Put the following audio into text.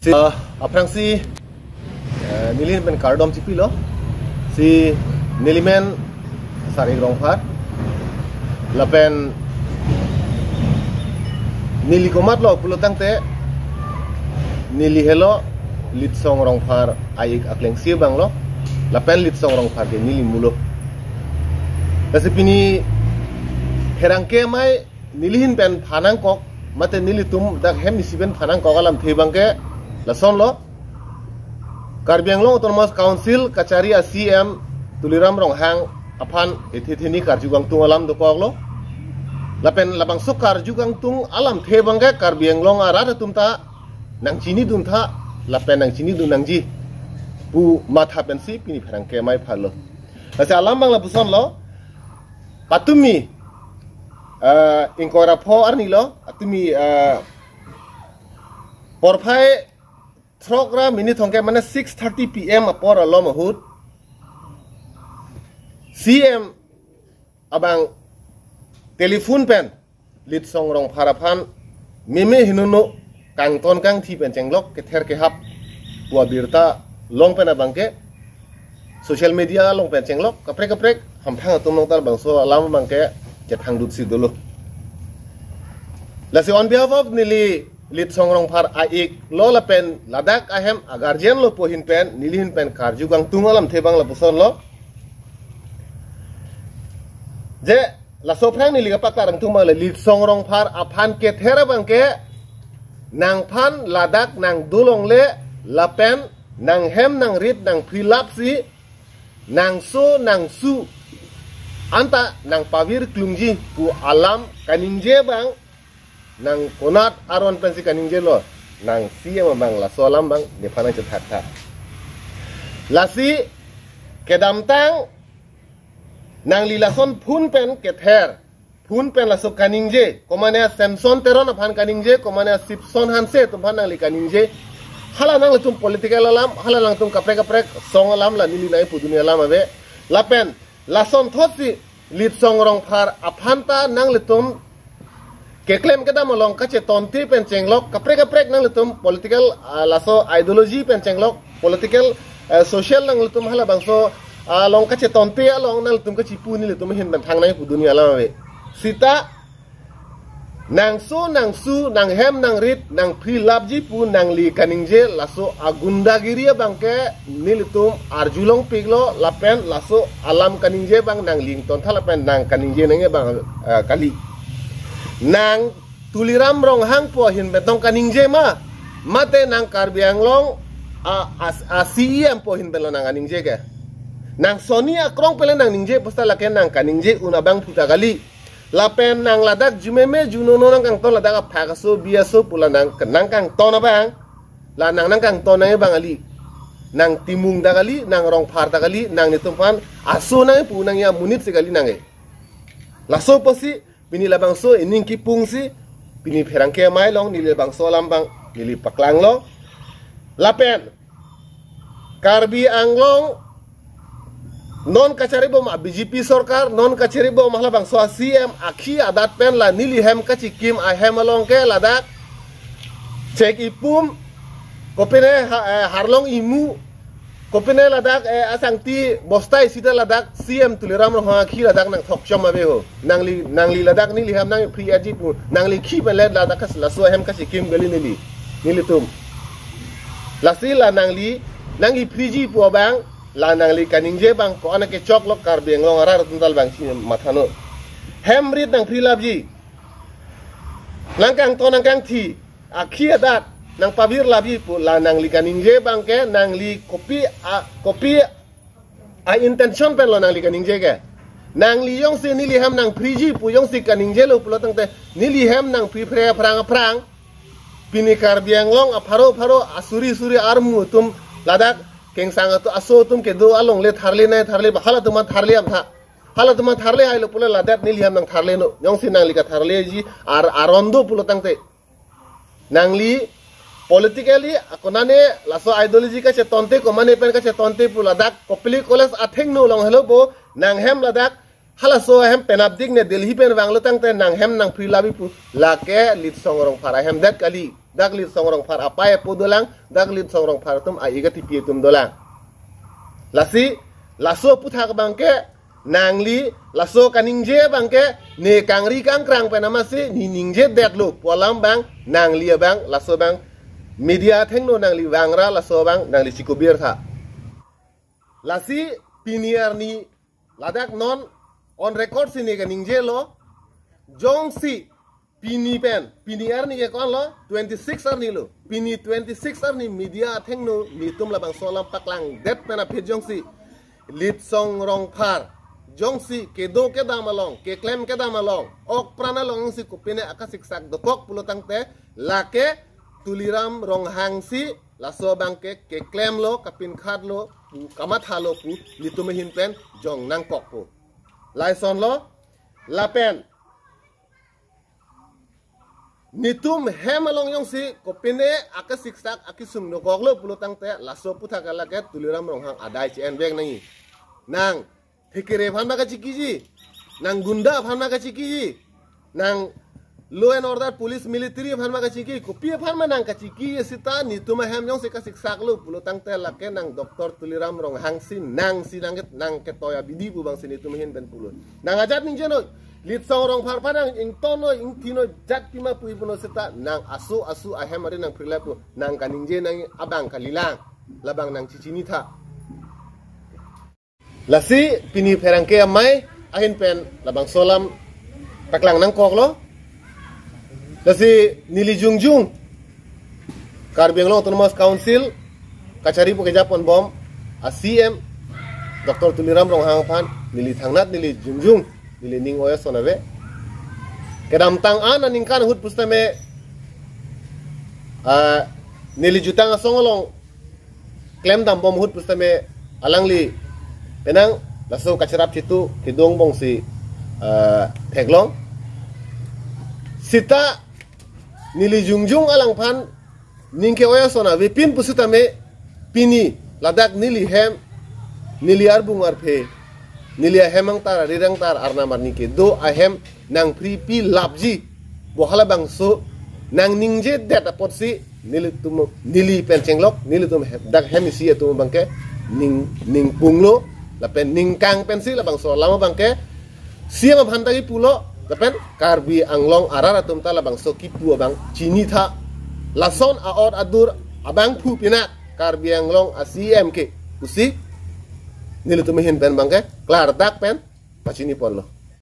Aprang si nilin pen kardom cipi lo si nilimen sari rongfar lapen nili komat lo pulutang te nili helo lit song rongfar aik akleng si bang lo lapen lit song rongfar ke nili mulo kasi pini herangke mai nilihin pen phanang kok mate nili tum dak hem nisiben phanang kok alam thebang ke lason lo Karbi Anglong Autonomous Council Kacharia CM Tuliram Ronghang Apan Ethithini Karjugang Tung Alam Dopog lo Lapen Labang Sok Karjugang Tung Alam Thebangga Karbi Anglong Arada Tumta Nang Chini Dumta Lapen Nang Chini Dum Nangji Bu Matha Pensi Pini Perangke Mai Phalo Lase Alam Bang Lapuson lo Patumi Inkora Po Arni lo Atumi Porpai Program ini thongke mana 6:30 PM apor alo mahut CM abang telefon pen lit song rong pharapan meme hinuno kang ton kang thi pen chenglok ke ther ke hap tua birta long pen abang ke social media long pen chenglok kaprek hamphang atum nong tar bang so alam bang ke jethang dut si dulu lasi on behalf of nili lit songrong phar aik lo la pen ladak ahem agarjen lo pohin pen nilihin pen karjugang tungalam thebang la puson lo je la soprang nili ga pakarang tungma la lit songrong phar aphan ke thera bang ke nang phan ladak nang dulong le la pen nang hem nang rit nang philap si nang so nang su anta nang pavir klungji ku alam kaninje bang nang konat aron pensi kaninje lo nang siya bang la solam bang de pana chatha lasi kedamtang nang lilason phun pen kether phun pen la so kaninje komane samson teron aphan kaninje komane sipson hanse tum phan nang li kaninje hala nang tum political alam hala nang tum kapre song alam la nili nai pu dunia alam ave lapen lason thosi lit song rong phar aphanta nang litum keklaim kada molong kache tonti pencenglok kaprek nang lutum political laso ideology pencenglok political social nang lutum hala bangso long kache tonti along nang lutum kachi puni lutum hin ban thang nai pu dunia lawe sita nang su nang hem nang rit nang pri labji pu nang li kaningje laso agundagiri bangke nilutum arjulong piglo lapen laso alam kaningje bang nang ling ton thala pen nang kaningje nange bang kali nang tuliram rong hang po hin betong kaningje ma mate nang Karbi Anglong CM po hin belo nang kaningje ke nang Sony akrong pele nang ningje posta laken nang kaningje unabang puta kali lapen nang ladak jumeme junono nang kang ton ladak phagaso biaso pula nang kang ton abang la nang kang ton nang bang ali nang timung dagali nang rong phar dagali nang nitumpan aso nang pu nang ya munit sekali nang laso posi pini labang so ining kipung si pini perangke mai long nili labang so lambang nili paklang lo lapen Karbi Anglong non kacari bom BJP sorkar non kacari bom mahla bang so CM akhi adat pen la nili hem kachi kim a hem along ke ladak cek ipum kopene harlong imu kopene ladak asangti bostai sita ladak CM tuliram ro akhi ladak nang thok chom abe ho nang li ladak ni li ham nang free aji pu nang li khi ben ladak kas la so hem kas kim gali ni tum lasila nang li free ji pu bang la nang li kaningje bang ko anake chok lok Karbi Anglong ara tuntal bang si mathano hem rit nang free labji langkang to nang kang thi akhi adat nang pabir labi pu la nang li kaningje bang ke nang li kopi intention pen lo nang li kaningje ke nang li yong si ni li ham nang priji pu yong si kaningje lo pu lo tang te ni li ham nang pri prang pini Karbi Anglong pharo asuri armu tum ladak keng sang to aso tum ke do along le tharle hala tum tharle am tha hala tum tharle ai lo pu lo ladak ni li ham nang tharle no yong si nang li ka tharle ji arondo pu lo tang te nang li politically akonane laso ideology ka chetonte ko mane pen ka chetonte pu ladak kopli kolas atheng no long hello bo nang hem ladak hala so hem penabdik ne delhi pen banglo tang te nang hem nang free labi pu la ke lit songrong phara hem dat kali dak lit song rong phar apai pu dolang dak lit song rong phar tum ai ga tipi tum dolang lasi laso puthak bangke nangli laso kaningje bangke ne kangri kangkrang pe namasi ni ningje det lu polam bang nangli bang laso bang media thengno nangli wangra laso bang nangli chikobir tha lasi pinier ni ladak non on record sini kaningje lo jongsi pini pen pini ar ni ke kon lo 26 ar ni lo pini 26 ar ni media thengno ni tum la bang solam paklang det pena phe jongsi lit song rong phar jongsi ke do ke damalong ke claim ke damalong ok prana long si kupine akasik sak dokok pulotang te lake tuliram rong hangsi laso bangke ke claim lo kapin khad lo kamat halo pu litum hin pen jong nang kok pu laison lo lapen nitum hemalong yong si kopine akasik sak akisung no goglo pulutang te laso putha kala ke tuliram rong hang adai chen bek nai nang thikire phanma ka chikiji nang gunda phanma ka chikiji nang law and order police military phanma ka chiki kopi phanma nang ka chiki sita nitum hem yong si kasik sak lo pulutang te lake nang doktor tuliram rong hang si nang ke toya bidi bu bang sini tumihin ben pulut nang ajat ning jeno lit song rong phar panang ing tono ing tino jat pima pui puno seta nang asu ahem ari nang prilapu nang kaningje nang abang kalilang labang nang cicini tha lasi pini perangke amai ahin pen labang solam taklang nang kok lo lasi nili jungjung Karbeng Long Autonomous Council kacari pu kejapon bom ACM Dr. Tuliram rong hang phan nili thangnat nili jungjung nili ning oya sonawe kedam tang an ningkan hut pustame nili jutang asongolong klaim dam bom hut pustame alangli penang laso kacarap situ kidong bong si theklong sita nili jungjung alang phan ningke oya sona vipin pusutame pini ladak nili hem nili arbung arphe nilia hemang tar rirang tar arna marni ke do ahem nang pri pi labji bohala bangso nang ningje det apot si nili pencenglok nili tum dak hemisi etum bangke ning punglo la pen ning kang pensi la bangso lama bangke siama bhandagi pulo la pen karbi anglong arara tum ta la bangso ki pu bang chini tha lason aor adur abang pu pina karbi anglong ACM ke usi nili tumihin pen bangke klar dak pen pachini pon lo